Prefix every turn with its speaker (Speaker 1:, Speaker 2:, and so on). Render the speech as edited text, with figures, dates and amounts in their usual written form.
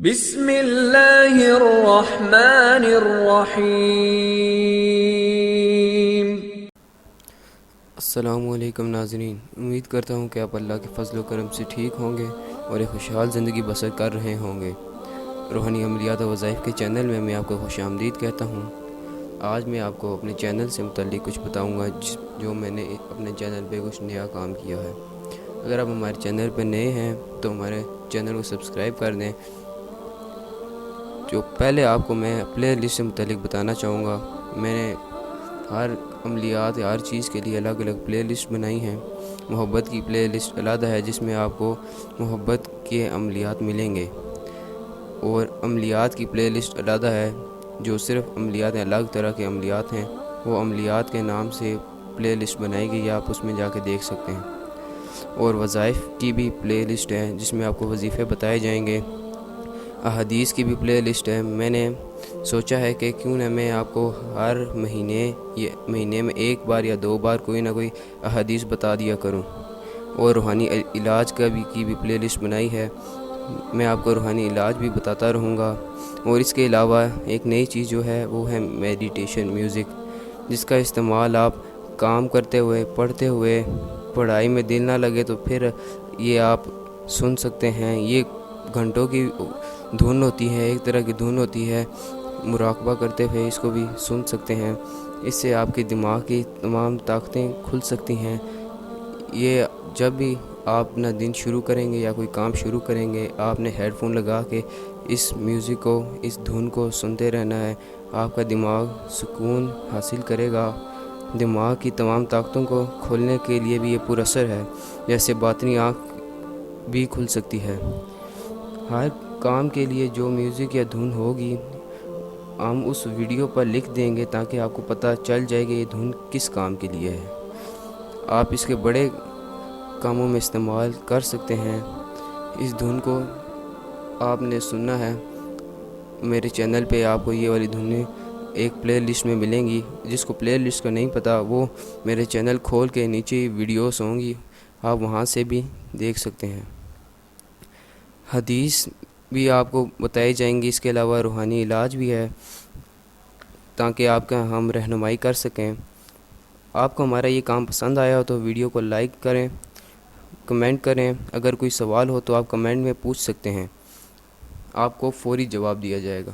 Speaker 1: بسم اللہ الرحمن الرحیم۔
Speaker 2: السلام علیکم ناظرین، امید کرتا ہوں کہ آپ اللہ کے فضل و کرم سے ٹھیک ہوں گے اور ایک خوشحال زندگی بسر کر رہے ہوں گے۔ روحانی عملیات و وظائف کے چینل میں آپ کو خوش آمدید کہتا ہوں۔ آج میں آپ کو اپنے چینل سے متعلق کچھ بتاؤں گا جو میں نے اپنے چینل پہ کچھ نیا کام کیا ہے۔ اگر آپ ہمارے چینل پہ نئے ہیں تو ہمارے چینل کو سبسکرائب کر دیں۔ جو پہلے آپ کو میں پلے لسٹ سے متعلق بتانا چاہوں گا، میں نے ہر عملیات ہر چیز کے لیے الگ الگ پلے لسٹ بنائی ہیں۔ محبت کی پلے لسٹ علیحدہ ہے جس میں آپ کو محبت کے عملیات ملیں گے، اور عملیات کی پلے لسٹ علیحدہ ہے جو صرف عملیات الگ طرح کے عملیات ہیں، وہ عملیات کے نام سے پلے لسٹ بنائی گئی، آپ اس میں جا کے دیکھ سکتے ہیں۔ اور وظائف کی بھی پلے لسٹ ہے جس میں آپ کو وظیفے بتائے جائیں گے۔ احادیث کی بھی پلے لسٹ ہے۔ میں نے سوچا ہے کہ کیوں نہ میں آپ کو ہر مہینے میں ایک بار یا دو بار کوئی نہ کوئی احادیث بتا دیا کروں۔ اور روحانی علاج کی بھی پلے لسٹ بنائی ہے، میں آپ کو روحانی علاج بھی بتاتا رہوں گا۔ اور اس کے علاوہ ایک نئی چیز جو ہے وہ ہے میڈیٹیشن میوزک، جس کا استعمال آپ کام کرتے ہوئے، پڑھتے ہوئے، پڑھائی میں دل نہ لگے تو پھر یہ آپ سن سکتے ہیں۔ یہ گھنٹوں کی دھن ہوتی ہے، ایک طرح کی دھن ہوتی ہے، مراقبہ کرتے ہوئے اس کو بھی سن سکتے ہیں۔ اس سے آپ کے دماغ کی تمام طاقتیں کھل سکتی ہیں۔ یہ جب بھی آپ اپنا دن شروع کریں گے یا کوئی کام شروع کریں گے، آپ نے ہیڈ فون لگا کے اس میوزک کو، اس دھن کو سنتے رہنا ہے۔ آپ کا دماغ سکون حاصل کرے گا۔ دماغ کی تمام طاقتوں کو کھولنے کے لیے بھی یہ پر اثر ہے، جیسے باطنی آنکھ بھی کھل سکتی ہے۔ ہر کام کے لیے جو میوزک یا دھن ہوگی ہم اس ویڈیو پر لکھ دیں گے تاکہ آپ کو پتہ چل جائے کہ یہ دھن کس کام کے لیے ہے۔ آپ اس کے بڑے کاموں میں استعمال کر سکتے ہیں۔ اس دھن کو آپ نے سننا ہے، میرے چینل پہ آپ کو یہ والی دھنیں ایک پلے لسٹ میں ملیں گی۔ جس کو پلے لسٹ کا نہیں پتہ وہ میرے چینل کھول کے نیچے ویڈیوز ہوں گی، آپ وہاں سے بھی دیکھ سکتے ہیں۔ حدیث بھی آپ کو بتائی جائیں گی، اس کے علاوہ روحانی علاج بھی ہے تاکہ آپ کا ہم رہنمائی کر سکیں۔ آپ کو ہمارا یہ کام پسند آیا ہو تو ویڈیو کو لائک کریں، کمنٹ کریں۔ اگر کوئی سوال ہو تو آپ کمنٹ میں پوچھ سکتے ہیں، آپ کو فوری جواب دیا جائے گا۔